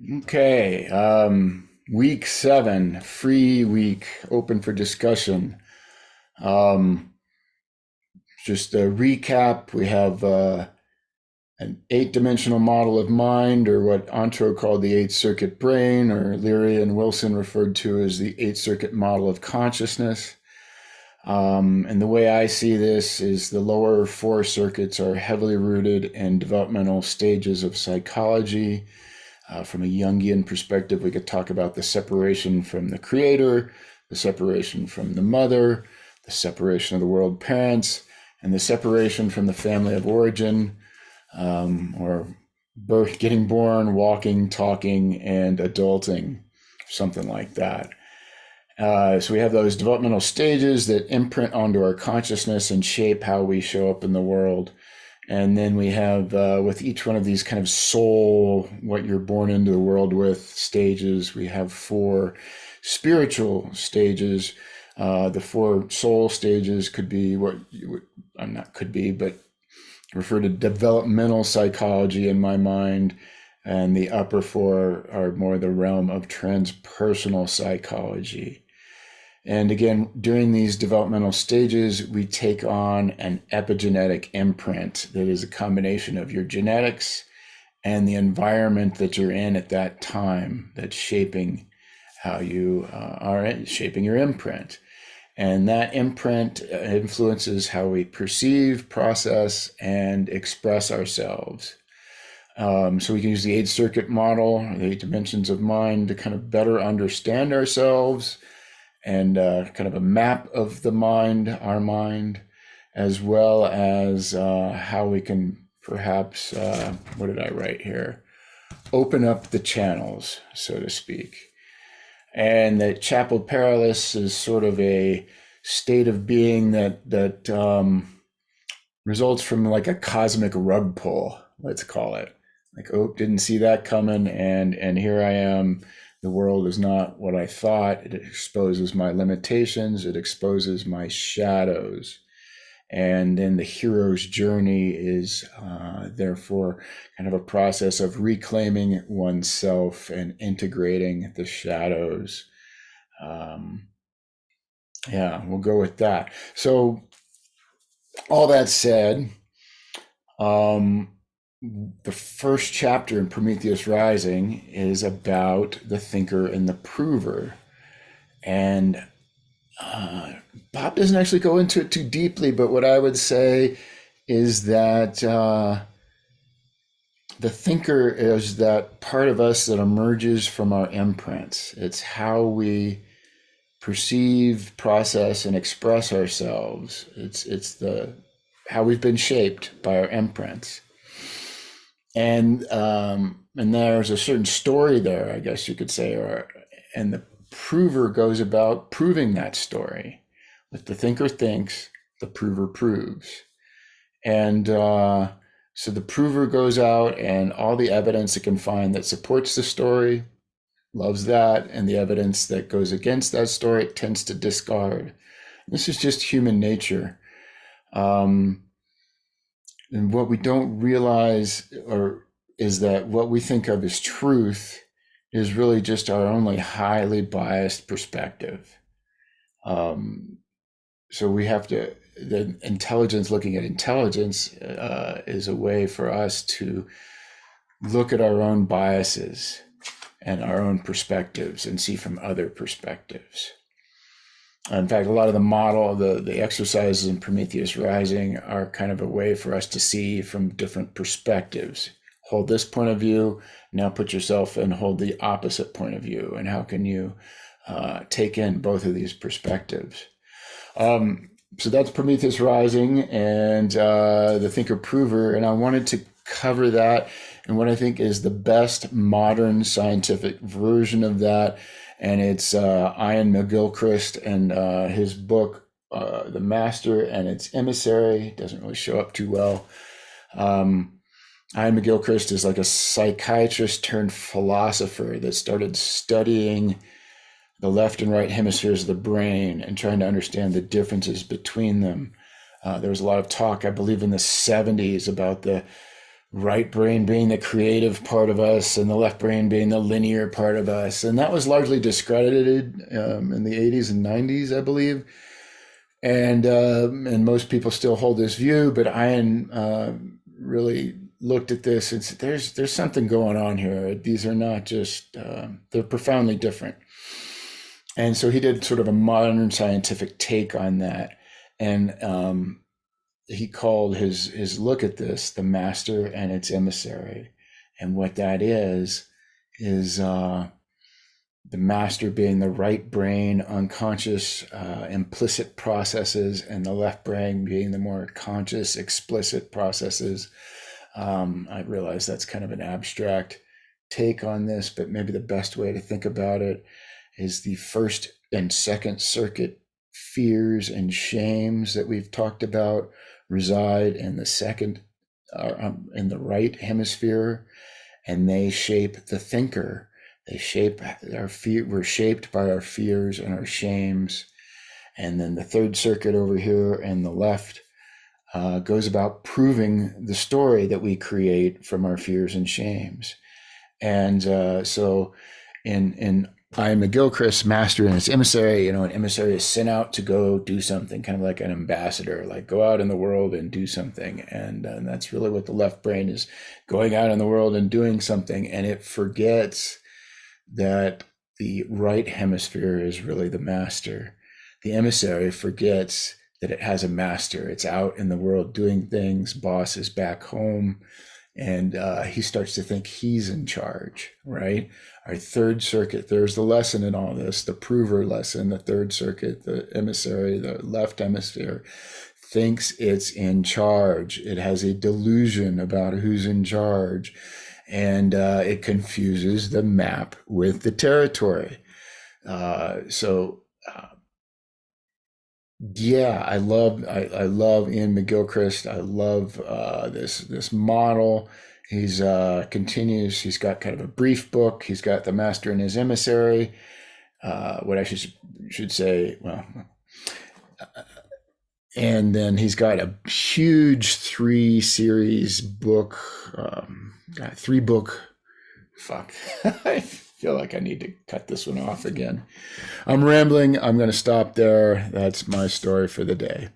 Okay, week 7, free week, open for discussion. Um, just a recap, we have an eight-dimensional model of mind, or what Antero called the eight-circuit brain, or Leary and Wilson referred to as the eight-circuit model of consciousness. And the way I see this is the lower four circuits are heavily rooted in developmental stages of psychology. From a Jungian perspective, we could talk about the separation from the creator, the separation from the mother, the separation of the world parents, and the separation from the family of origin, or birth, getting born, walking, talking, and adulting, something like that. So we have those developmental stages that imprint onto our consciousness and shape how we show up in the world. And then we have, with each one of these kind of soul, what you're born into the world with stages, we have 4 spiritual stages. The 4 soul stages could be what I'm not could be, but refer to developmental psychology in my mind. And the upper 4 are more the realm of transpersonal psychology. And again, during these developmental stages, we take on an epigenetic imprint that is a combination of your genetics and the environment that you're in at that time that's shaping how you are shaping your imprint. And that imprint influences how we perceive, process, and express ourselves. So we can use the 8-circuit model, the 8 dimensions of mind, to kind of better understand ourselves, and kind of a map of the mind, our mind, as well as how we can perhaps, what did I write here? Open up the channels, so to speak. And the chapel perilous is sort of a state of being that results from like a cosmic rug pull, let's call it. Like, oh, didn't see that coming, and here I am. The world is not what I thought. It exposes my limitations. It exposes my shadows. And then the hero's journey is therefore kind of a process of reclaiming oneself and integrating the shadows. Yeah, we'll go with that. So all that said, the first chapter in Prometheus Rising is about the thinker and the prover. And Bob doesn't actually go into it too deeply, but what I would say is that the thinker is that part of us that emerges from our imprints. It's how we perceive, process, and express ourselves. It's the how we've been shaped by our imprints. And there's a certain story there, I guess you could say, and the prover goes about proving that story. What the thinker thinks, the prover proves. And so the prover goes out, and all the evidence it can find that supports the story, loves that, and the evidence that goes against that story, it tends to discard. This is just human nature. And what we don't realize is that what we think of as truth is really just our only highly biased perspective. So we have to, the intelligence, looking at intelligence is a way for us to look at our own biases and our own perspectives and see from other perspectives. In fact, a lot of the model, the exercises in Prometheus Rising are kind of a way for us to see from different perspectives. Hold this point of view, now put yourself and hold the opposite point of view. And how can you take in both of these perspectives? So that's Prometheus Rising and the Thinker Prover. And I wanted to cover that and what I think is the best modern scientific version of that. And it's Iain McGilchrist and his book, The Master and Its Emissary. It doesn't really show up too well. Iain McGilchrist is like a psychiatrist turned philosopher that started studying the left and right hemispheres of the brain and trying to understand the differences between them. There was a lot of talk, I believe, in the 70s about the right brain being the creative part of us and the left brain being the linear part of us. And that was largely discredited in the 80s and 90s, I believe. And most people still hold this view, but Iain really looked at this and said, there's something going on here. These are not just, they're profoundly different. And so he did sort of a modern scientific take on that. And he called his look at this the master and its emissary. And what that is the master being the right brain, unconscious, implicit processes, and the left brain being the more conscious, explicit processes. I realize that's kind of an abstract take on this, but maybe the best way to think about it is the first and second circuit fears and shames that we've talked about reside in the second, in the right hemisphere, and they shape the thinker. They shape our fear. We're shaped by our fears and our shames. And then the third circuit over here and the left goes about proving the story that we create from our fears and shames. And so in Iain McGilchrist, master and its emissary, an emissary is sent out to go do something, kind of like an ambassador, like go out in the world and do something. And that's really what the left brain is, going out in the world and doing something. And it forgets that the right hemisphere is really the master. The emissary forgets that it has a master. It's out in the world doing things. Boss is back home. And he starts to think he's in charge, right? Our third circuit, there's the lesson in all this, the prover lesson, the third circuit, the emissary, the left hemisphere thinks it's in charge. It has a delusion about who's in charge. And it confuses the map with the territory. Yeah, I love Iain McGilchrist. I love this model. He's continues. He's got kind of a brief book. He's got the master and his emissary. What I should say, well, and then he's got a huge 3-series book, 3-book. Fuck, I feel like I need to cut this one off again. I'm rambling. I'm going to stop there. That's my story for the day.